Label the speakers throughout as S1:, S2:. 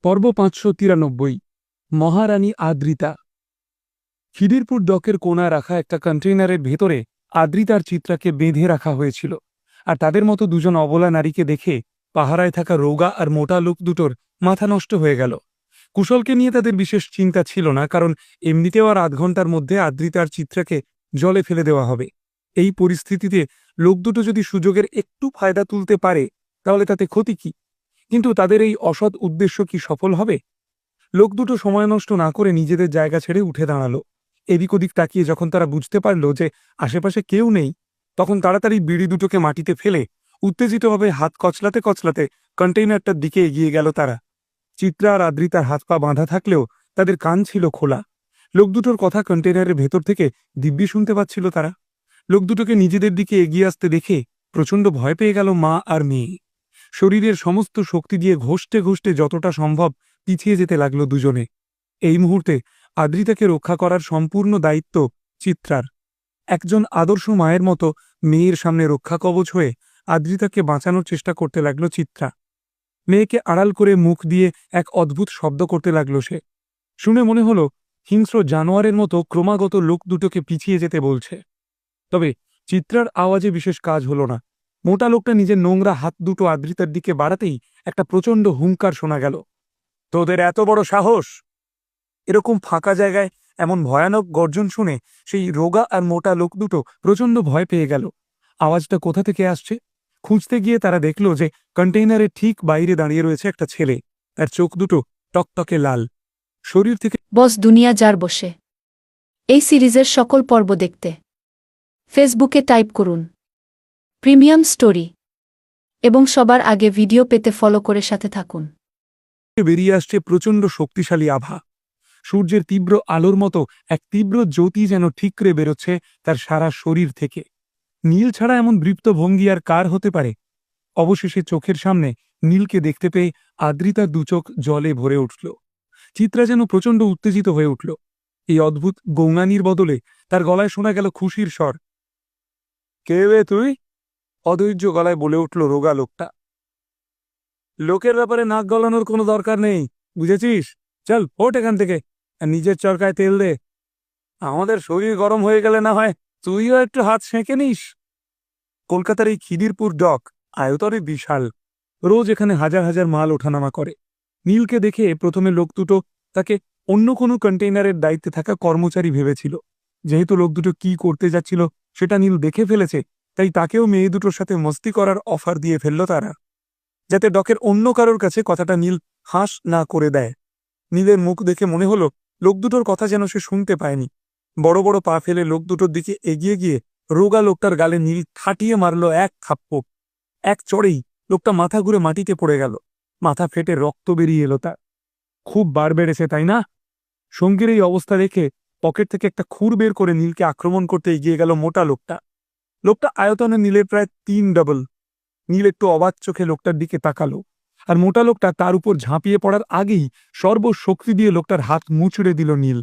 S1: পর্ব ৫৯৩ মহারানী আদ্রিতা। খিদিরপুর ডকের কোণায় রাখা একটা কন্টেইনারের ভেতরে আদ্রিতার চিত্রাকে বেঁধে রাখা হয়েছিল, আর তাদের মতো দুজন অবলা নারীকে দেখে পাহারায় থাকা রোগা আর মোটা লোক দুটোর মাথা নষ্ট হয়ে গেল। কুশলকে নিয়ে তাদের বিশেষ চিন্তা ছিল না, কারণ এমনিতেও আর আধ ঘন্টার মধ্যে আদ্রিতার চিত্রাকে জলে ফেলে দেওয়া হবে। এই পরিস্থিতিতে লোক দুটো যদি সুযোগের একটু ফায়দা তুলতে পারে তাহলে তাতে ক্ষতি কি? কিন্তু তাদের এই অসৎ উদ্দেশ্য কি সফল হবে? লোক দুটো সময় নষ্ট না করে নিজেদের জায়গা ছেড়ে উঠে দাঁড়ালো। এদিক ওদিক তাকিয়ে যখন তারা বুঝতে পারল যে আশেপাশে কেউ নেই, তখন তাড়াতাড়ি বিড়ি দুটোকে মাটিতে ফেলে উত্তেজিতভাবে হাত কচলাতে কচলাতে কন্টেইনারটার দিকে এগিয়ে গেল তারা। চিত্রা আর আদ্রিতার হাত পা বাঁধা থাকলেও তাদের কান ছিল খোলা। লোক দুটোর কথা কন্টেইনারের ভেতর থেকে দিব্যি শুনতে পাচ্ছিল তারা। লোক দুটোকে নিজেদের দিকে এগিয়ে আসতে দেখে প্রচণ্ড ভয় পেয়ে গেল মা আর মেয়ে। শরীরের সমস্ত শক্তি দিয়ে ঘষতে ঘষতে যতটা সম্ভব পিছিয়ে যেতে লাগলো দুজনে। এই মুহূর্তে আদ্রিতাকে রক্ষা করার সম্পূর্ণ দায়িত্ব চিত্রার। একজন আদর্শ মায়ের মতো মেয়ের সামনে রক্ষা কবচ হয়ে আদ্রিতাকে বাঁচানোর চেষ্টা করতে লাগলো চিত্রা। মেয়েকে আড়াল করে মুখ দিয়ে এক অদ্ভুত শব্দ করতে লাগলো সে। শুনে মনে হলো হিংস্র জানোয়ারের মতো ক্রমাগত লোক দুটোকে পিছিয়ে যেতে বলছে। তবে চিত্রার আওয়াজে বিশেষ কাজ হলো না। মোটা লোকটা নিজের নোংরা হাত দুটো আদ্রিতার দিকে বাড়াতেই একটা প্রচণ্ড হুঙ্কার শোনা গেল। তোদের এত বড় সাহস! এরকম ফাঁকা জায়গায় এমন ভয়ানক গর্জন শুনে সেই রোগা আর মোটা লোক দুটো প্রচণ্ড ভয় পেয়ে গেল। আওয়াজটা কোথা থেকে আসছে খুঁজতে গিয়ে তারা দেখল যে কন্টেইনারের ঠিক বাইরে দাঁড়িয়ে রয়েছে একটা ছেলে। তার চোখ দুটো টকটকে লাল, শরীর থেকে
S2: বস দুনিয়া যার বসে। এই সিরিজের সকল পর্ব দেখতে ফেসবুকে টাইপ করুন প্রিমিয়াম স্টোরি এবং সবার আগে ভিডিও পেতে ফলো করে সাথে থাকুন।
S1: বেরিয়ে আসছে প্রচণ্ড শক্তিশালী আভা। সূর্যের তীব্র আলোর মতো এক তীব্র জ্যোতি যেন ঠিকরে বেরোচ্ছে তার সারা শরীর থেকে। নীল ছাড়া এমন দৃপ্ত ভঙ্গি আর কার হতে পারে? অবশেষে চোখের সামনে নীলকে দেখতে পেয়ে আদ্রিতার দুচোখ জলে ভরে উঠল। চিত্রা যেন প্রচণ্ড উত্তেজিত হয়ে উঠল। এই অদ্ভুত গৌঙানির বদলে তার গলায় শোনা গেল খুশির স্বর। কে বে তুই? অধৈর্য গলায় বলে উঠল রোগা লোকটা। লোকের ব্যাপারে নাক গলানোর কোনো দরকার নেই, বুঝেছিস? চল ওঠ এখান থেকে আর নিজের চরকায় তেল দে। আমাদের শরীর গরম হয়ে গেলে না হয় তুইও একটু হাত সেঁকে নিস। কলকাতার এই খিদিরপুর ডক আয়তনে বিশাল। রোজ এখানে হাজার হাজার মাল ওঠানামা করে। নীলকে দেখে প্রথমে লোক দুটো তাকে অন্য কোনো কন্টেইনারের দায়িত্বে থাকা কর্মচারী ভেবেছিল। যেহেতু লোক দুটো কি করতে যাচ্ছিল সেটা নীল দেখে ফেলেছে, তাই তাকেও মেয়ে দুটোর সাথে মস্তি করার অফার দিয়ে ফেলল তারা, যাতে ডকের অন্য কারোর কাছে কথাটা নীল হাঁস না করে দেয়। নীলের মুখ দেখে মনে হলো লোক দুটোর কথা যেন সে শুনতে পায়নি। বড় বড় পা ফেলে লোক দুটোর দিকে এগিয়ে গিয়ে রোগা লোকটার গালে নীল ঠাটিয়ে মারল এক থাপ্পড়। এক চড়েই লোকটা মাথা ঘুরে মাটিতে পড়ে গেল। মাথা ফেটে রক্ত বেরিয়ে এলো তার। খুব বার বেড়েছে, তাই না? সঙ্গীর এই অবস্থা দেখে পকেট থেকে একটা খুর বের করে নীলকে আক্রমণ করতে এগিয়ে গেল মোটা লোকটা। লোকটা আয়তনে নীলের প্রায় 3 ডবল। নীল একটু অবাক চোখে লোকটার দিকে তাকালো, আর মোটা লোকটা তার উপর ঝাঁপিয়ে পড়ার আগেই সর্বশক্তি দিয়ে লোকটার হাত মুচড়ে দিল নীল।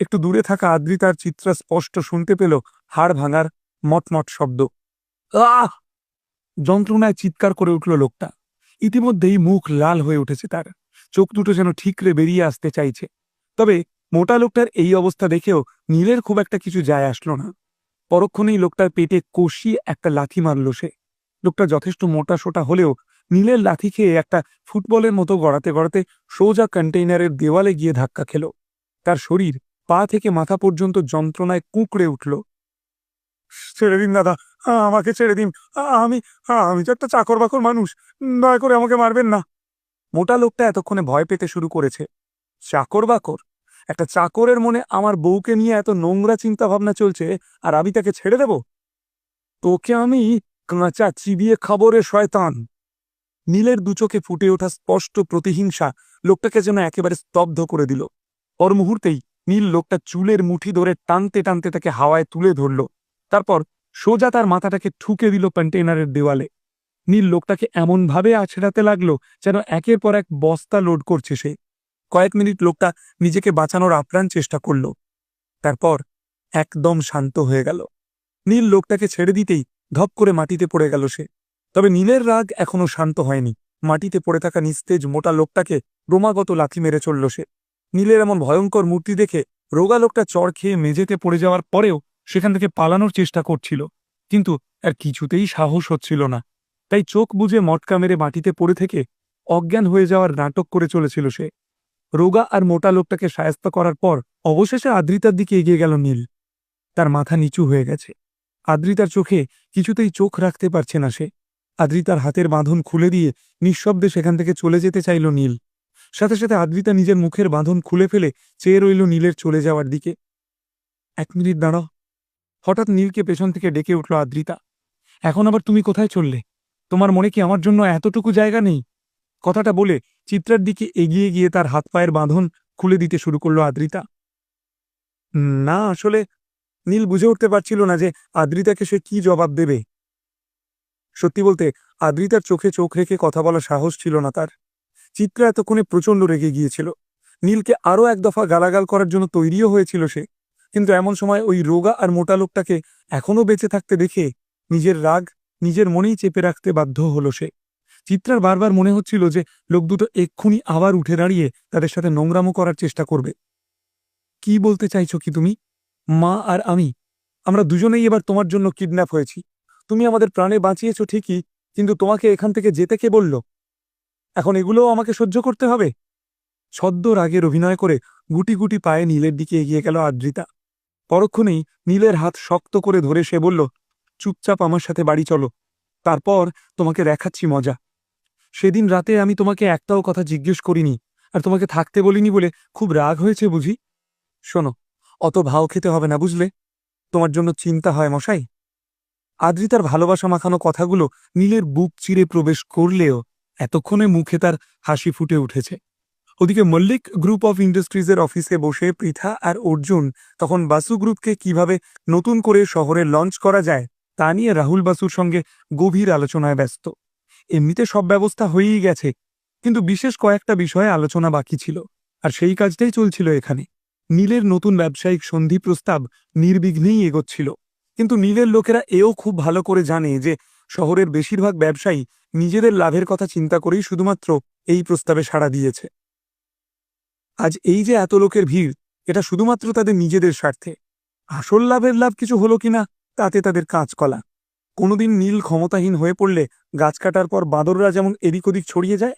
S1: একটু দূরে থাকা আদ্রিতার চিত্রা স্পষ্ট শুনতে পেল হাড় ভাঙার মটমট শব্দ। আহ! যন্ত্রণায় চিৎকার করে উঠল লোকটা। ইতিমধ্যেই মুখ লাল হয়ে উঠেছে তার, চোখ দুটো যেন ঠিকরে বেরিয়ে আসতে চাইছে। তবে মোটা লোকটার এই অবস্থা দেখেও নীলের খুব একটা কিছু যায় আসলো না। পরক্ষণেই লোকটার পেটে কষিয়ে একটা লাথি মারল সে। লোকটা যথেষ্ট মোটা সোটা হলেও নীলের লাথি খেয়ে একটা ফুটবলের মতো গড়াতে গড়াতে সোজা কন্টেইনারের দেওয়ালে গিয়ে ধাক্কা খেল। তার শরীর পা থেকে মাথা পর্যন্ত যন্ত্রণায় কুঁকড়ে উঠল। ছেড়ে দিন দাদা, আমাকে ছেড়ে দিন। আমি আমি তো একটা চাকর বাকর মানুষ, দয়া করে আমাকে মারবেন না। মোটা লোকটা এতক্ষণে ভয় পেতে শুরু করেছে। চাকর বাকর? একটা চাকরের মনে আমার বউকে নিয়ে এত নোংরা চিন্তা ভাবনা চলছে, আর আমি তাকে ছেড়ে দেব? তোকে আমি কাঁচা চিবিয়ে খাবো রে শয়তান! নীলের দুচোখে ফুটে ওঠা স্পষ্ট প্রতিহিংসা লোকটাকে যেন একেবারে স্তব্ধ করে দিল। পর মুহূর্তেই নীল লোকটা চুলের মুঠি ধরে টানতে টানতে তাকে হাওয়ায় তুলে ধরল। তারপর সোজা তার মাথাটাকে ঠুকে দিল কন্টেইনারের দেওয়ালে। নীল লোকটাকে এমনভাবে আছড়াতে লাগলো যেন একের পর এক বস্তা লোড করছে সে। কয়েক মিনিট লোকটা নিজেকে বাঁচানোর আপ্রাণ চেষ্টা করল, তারপর একদম শান্ত হয়ে গেল। নীল লোকটাকে ছেড়ে দিতেই ধপ করে মাটিতে পড়ে গেল সে। তবে নীলের রাগ এখনো শান্ত হয়নি। মাটিতে পড়ে থাকা নিস্তেজ মোটা লোকটাকে ক্রমাগত লাথি মেরে চলল সে। নীলের এমন ভয়ঙ্কর মূর্তি দেখে রোগা লোকটা চড় খেয়ে মেঝেতে পড়ে যাওয়ার পরেও সেখান থেকে পালানোর চেষ্টা করছিল, কিন্তু আর কিছুতেই সাহস হচ্ছিল না। তাই চোখ বুজে মটকা মেরে মাটিতে পড়ে থেকে অজ্ঞান হয়ে যাওয়ার নাটক করে চলেছিল সে। রোগা আর মোটা লোকটাকে সায়স্তা করার পর অবশেষে আদ্রিতার দিকে এগিয়ে গেল নীল। তার মাথা নিচু হয়ে গেছে। আদ্রিতার চোখে কিছুতেই চোখ রাখতে পারছে না সে। আদ্রিতার হাতের বাঁধন খুলে দিয়ে নিঃশব্দে সেখান থেকে চলে যেতে চাইল নীল। সাথে সাথে আদ্রিতা নিজের মুখের বাঁধন খুলে ফেলে চেয়ে রইল নীলের চলে যাওয়ার দিকে। 1 মিনিট দাঁড়াও। হঠাৎ নীলকে পেছন থেকে ডেকে উঠল আদ্রিতা। এখন আবার তুমি কোথায় চললে? তোমার মনে কি আমার জন্য এতটুকু জায়গা নেই? কথাটা বলে চিত্রার দিকে এগিয়ে গিয়ে তার হাত পায়ের বাঁধন খুলে দিতে শুরু করল আদ্রিতা। না, আসলে নীল বুঝে উঠতে পারছিল না যে আদ্রিতাকে সে কি জবাব দেবে। সত্যি বলতে আদ্রিতার চোখে চোখ রেখে কথা বলার সাহস ছিল না তার। চিত্রা এতক্ষণে প্রচণ্ড রেগে গিয়েছিল। নীলকে আরও 1 দফা গালাগাল করার জন্য তৈরিও হয়েছিল সে, কিন্তু এমন সময় ওই রোগা আর মোটা লোকটাকে এখনও বেঁচে থাকতে দেখে নিজের রাগ নিজের মনেই চেপে রাখতে বাধ্য হলো সে। চিত্রার বারবার মনে হচ্ছিল যে লোক দুটো এক্ষুনি আবার উঠে দাঁড়িয়ে তাদের সাথে নোংরামো করার চেষ্টা করবে। কি বলতে চাইছো কি তুমি? মা আর আমরা দুজনেই এবার তোমার জন্য কিডন্যাপ হয়েছি। তুমি আমাদের প্রাণে বাঁচিয়েছ ঠিকই, কিন্তু তোমাকে এখান থেকে যেতে কে বলল? এখন এগুলোও আমাকে সহ্য করতে হবে? ছদ্ম রাগের অভিনয় করে গুটি গুটি পায়ে নীলের দিকে এগিয়ে গেল আদ্রিতা। পরক্ষণেই নীলের হাত শক্ত করে ধরে সে বলল, চুপচাপ আমার সাথে বাড়ি চলো, তারপর তোমাকে দেখাচ্ছি মজা। সেদিন রাতে আমি তোমাকে একটাও কথা জিজ্ঞেস করিনি, আর তোমাকে থাকতে বলিনি বলে খুব রাগ হয়েছে বুঝি? শোনো, অত ভাও খেতে হবে না, বুঝলে? তোমার জন্য চিন্তা হয় মশাই। আদ্রিতার ভালোবাসা মাখানো কথাগুলো নীলের বুক চিরে প্রবেশ করলেও এতক্ষণে মুখে তার হাসি ফুটে উঠেছে। ওদিকে মল্লিক গ্রুপ অফ ইন্ডাস্ট্রিজের অফিসে বসে পৃথা আর অর্জুন তখন বাসু গ্রুপকে কিভাবে নতুন করে শহরে লঞ্চ করা যায় তা নিয়ে রাহুল বাসুর সঙ্গে গভীর আলোচনায় ব্যস্ত। এমনিতে সব ব্যবস্থা হয়েই গেছে, কিন্তু বিশেষ কয়েকটা বিষয়ে আলোচনা বাকি ছিল, আর সেই কাজটাই চলছিল এখানে। নীলের নতুন ব্যবসায়িক সন্ধি প্রস্তাব নির্বিঘ্নেই এগোচ্ছিল, কিন্তু নীলের লোকেরা এও খুব ভালো করে জানে যে শহরের বেশিরভাগ ব্যবসায়ী নিজেদের লাভের কথা চিন্তা করেই শুধুমাত্র এই প্রস্তাবে সাড়া দিয়েছে। আজ এই যে এত লোকের ভিড়, এটা শুধুমাত্র তাদের নিজেদের স্বার্থে। আসল লাভের লাভ কিছু হলো কিনা তাতে তাদের কাঁচকলা। কোনোদিন নীল ক্ষমতাহীন হয়ে পড়লে গাছ কাটার পর বাঁদররা যেমন এদিক ওদিক ছড়িয়ে যায়,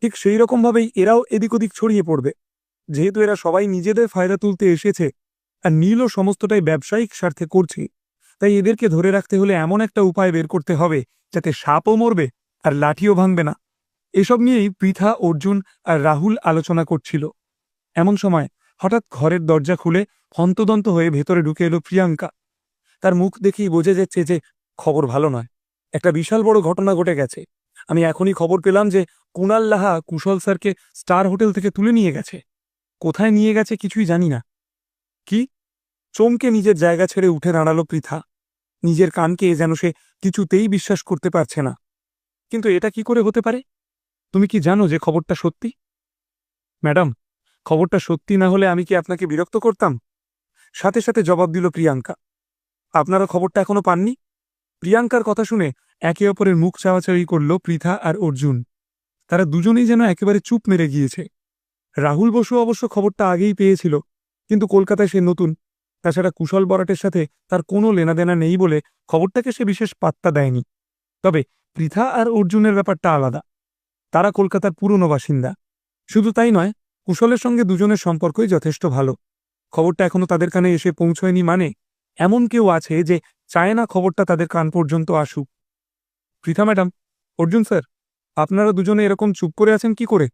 S1: ঠিক সেই রকমভাবেই এরাও এদিক ওদিক ছড়িয়ে পড়বে। যেহেতু এরা সবাই নিজেদের ফায়দা তুলতে এসেছে আর নীলও সমস্তটাই ব্যবসায়িক স্বার্থে করছে, তাই এদেরকে ধরে রাখতে হলে এমন একটা উপায় বের করতে হবে যাতে সাপও মরবে আর লাঠিও ভাঙবে না। এসব নিয়েই পৃথা, অর্জুন আর রাহুল আলোচনা করছিল। এমন সময় হঠাৎ ঘরের দরজা খুলে হন্তদন্ত হয়ে ভেতরে ঢুকে এলো প্রিয়াঙ্কা। তার মুখ দেখেই বোঝা যাচ্ছে যে খবর ভালো নয়, একটা বিশাল বড় ঘটনা ঘটে গেছে। আমি এখনই খবর পেলাম যে কুণাল লাহা কুশল স্যারকে স্টার হোটেল থেকে তুলে নিয়ে গেছে। কোথায় নিয়ে গেছে কিছুই জানি না। কি? চমকে নিজের জায়গা ছেড়ে উঠে দাঁড়ালো পৃথা। নিজের কানকে যেন সে কিছুতেই বিশ্বাস করতে পারছে না। কিন্তু এটা কি করে হতে পারে? তুমি কি জানো যে খবরটা সত্যি? ম্যাডাম, খবরটা সত্যি না হলে আমি কি আপনাকে বিরক্ত করতাম? সাথে সাথে জবাব দিল প্রিয়াঙ্কা। আপনারা খবরটা এখনো পাননি? প্রিয়াঙ্কার কথা শুনে একে অপরের মুখ চাওয়াচাওয়ি করল পৃথা আর অর্জুন। তারা দুজনেই যেন একেবারে চুপ মেরে গিয়েছে। রাহুল বসু অবশ্য খবরটা আগেই পেয়েছিল, কিন্তু কলকাতায় সে নতুন। তাছাড়া কুশল বরাটের সাথে তার কোনো লেনাদেনা নেই বলে খবরটাকে সে বিশেষ পাত্তা দেয়নি। তবে পৃথা আর অর্জুনের ব্যাপারটা আলাদা। তারা কলকাতার পুরনো বাসিন্দা। শুধু তাই নয়, কুশলের সঙ্গে দুজনের সম্পর্কই যথেষ্ট ভালো। খবরটা এখনো তাদের কানে এসে পৌঁছয়নি মানে এমন কেউ আছে যে চায় না খবরটা তাদের কান পর্যন্ত আসুক। পৃথা ম্যাডাম, অর্জুন স্যার, আপনারা দুজনে এরকম চুপ করে আছেন কি করে?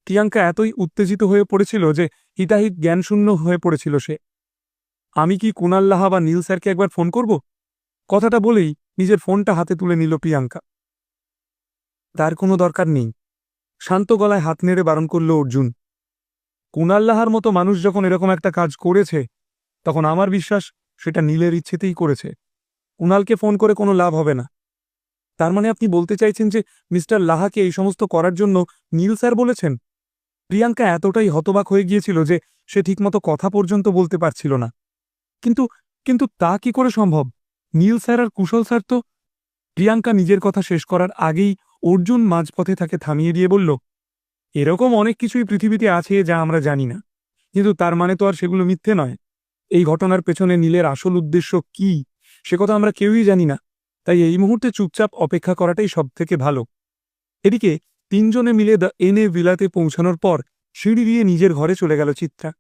S1: প্রিয়াঙ্কা এতই উত্তেজিত হয়ে পড়েছিল যে হিতাহিত জ্ঞানশূন্য হয়ে পড়েছিল সে। আমি কি কুণাল লাহা বা নীল স্যারকে একবার ফোন করব? কথাটা বলেই নিজের ফোনটা হাতে তুলে নিল প্রিয়াঙ্কা। তার কোনো দরকার নেই, শান্ত গলায় হাত নেড়ে বারণ করল অর্জুন। কুণাল লাহার মতো মানুষ যখন এরকম একটা কাজ করেছে, তখন আমার বিশ্বাস সেটা নীলের ইচ্ছেতেই করেছে। কুণালকে ফোন করে কোনো লাভ হবে না। তার মানে আপনি বলতে চাইছেন যে মিস্টার লাহাকে এই সমস্ত করার জন্য নীল স্যার বলেছেন? প্রিয়াঙ্কা এতটাই হতবাক হয়ে গিয়েছিল যে সে ঠিকমতো কথা পর্যন্ত বলতে পারছিল না। কিন্তু কিন্তু তা কি করে সম্ভব? নীল স্যার আর কুশল স্যার তো... প্রিয়াঙ্কা নিজের কথা শেষ করার আগেই অর্জুন মাঝপথে তাকে থামিয়ে দিয়ে বলল, এরকম অনেক কিছুই পৃথিবীতে আছে যা আমরা জানি না, কিন্তু তার মানে তো আর সেগুলো মিথ্যে নয়। এই ঘটনার পেছনে নীলের আসল উদ্দেশ্য কি সে কথা আমরা কেউই জানি না, তাই এই মুহূর্তে চুপচাপ অপেক্ষা করাটাই সব থেকে ভালো। এদিকে তিনজনে মিলে দ্য এনে ভিলাতে পৌঁছানোর পর সিঁড়ি দিয়ে নিজের ঘরে চলে গেল চিত্রা।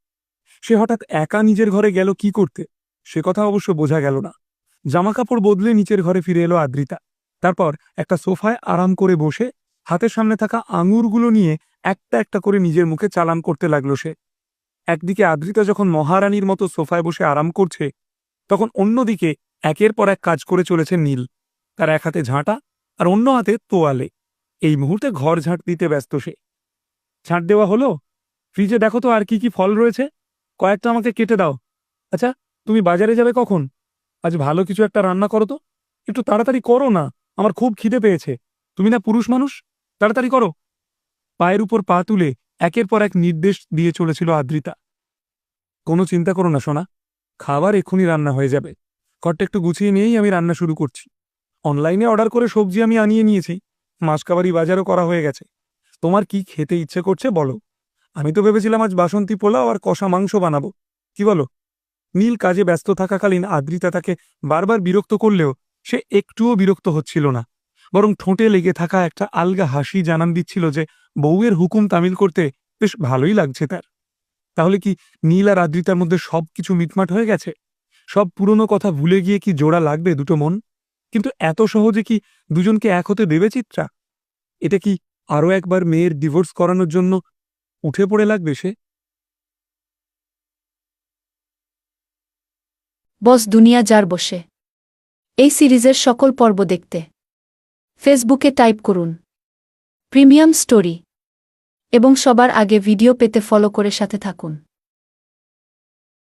S1: সে হঠাৎ একা নিজের ঘরে গেল কি করতে সে কথা অবশ্য বোঝা গেল না। জামাকাপড় বদলে নিচের ঘরে ফিরে এলো আদ্রিতা। তারপর একটা সোফায় আরাম করে বসে হাতের সামনে থাকা আঙুরগুলো নিয়ে একটা একটা করে নিজের মুখে চালান করতে লাগলো সে। একদিকে আদ্রিতা যখন মহারানীর মতো সোফায় বসে আরাম করছে, তখন অন্যদিকে একের পর এক কাজ করে চলেছে নীল। তার এক হাতে ঝাঁটা আর অন্য হাতে তোয়ালে। এই মুহূর্তে ঘর ঝাঁট দিতে ব্যস্ত সে। ঝাঁট দেওয়া হলো? ফ্রিজে দেখো তো আর কি কি ফল রয়েছে, কয়েকটা আমাকে কেটে দাও। আচ্ছা, তুমি বাজারে যাবে কখন? আজ ভালো কিছু একটা রান্না করো তো, একটু তাড়াতাড়ি করো না, আমার খুব খিদে পেয়েছে। তুমি না পুরুষ মানুষ, তাড়াতাড়ি করো। পায়ের উপর পা তুলে একের পর এক নির্দেশ দিয়ে চলেছিল আদ্রিতা। কোনো চিন্তা করো না সোনা, খাবার এক্ষুনি রান্না হয়ে যাবে। ঘরটা একটু গুছিয়ে নিয়েই আমি রান্না শুরু করছি। অনলাইনে অর্ডার করে সবজি আমি আনিয়ে নিয়েছি, মাসকাবারি বাজারও করা হয়ে গেছে। তোমার কি খেতে ইচ্ছে করছে বলো? আমি তো ভেবেছিলাম আজ বাসন্তী পোলাও আর কষা মাংস বানাবো, কি বলো? নীল কাজে ব্যস্ত থাকাকালীন আদ্রিতা তাকে বারবার বিরক্ত করলেও সে একটুও বিরক্ত হচ্ছিল না, বরং ঠোঁটে লেগে থাকা একটা আলগা হাসি জানান দিচ্ছিল যে বউয়ের হুকুম তামিল করতে বেশ ভালোই লাগছে তার। তাহলে কি নীল আর আদ্রিতার মধ্যে সবকিছু মিটমাট হয়ে গেছে? সব পুরনো কথা ভুলে গিয়ে কি জোড়া লাগবে দুটো মন? কিন্তু এত সহজে কি দুজনকে এক হতে দেবে চিত্রা? এটা কি আরও একবার মেয়ের ডিভোর্স করানোর জন্য উঠে পড়ে লাগবে সে?
S2: বস দুনিয়া যার বসে এই সিরিজের সকল পর্ব দেখতে ফেসবুকে টাইপ করুন প্রিমিয়াম স্টোরি এবং সবার আগে ভিডিও পেতে ফলো করে সাথে থাকুন।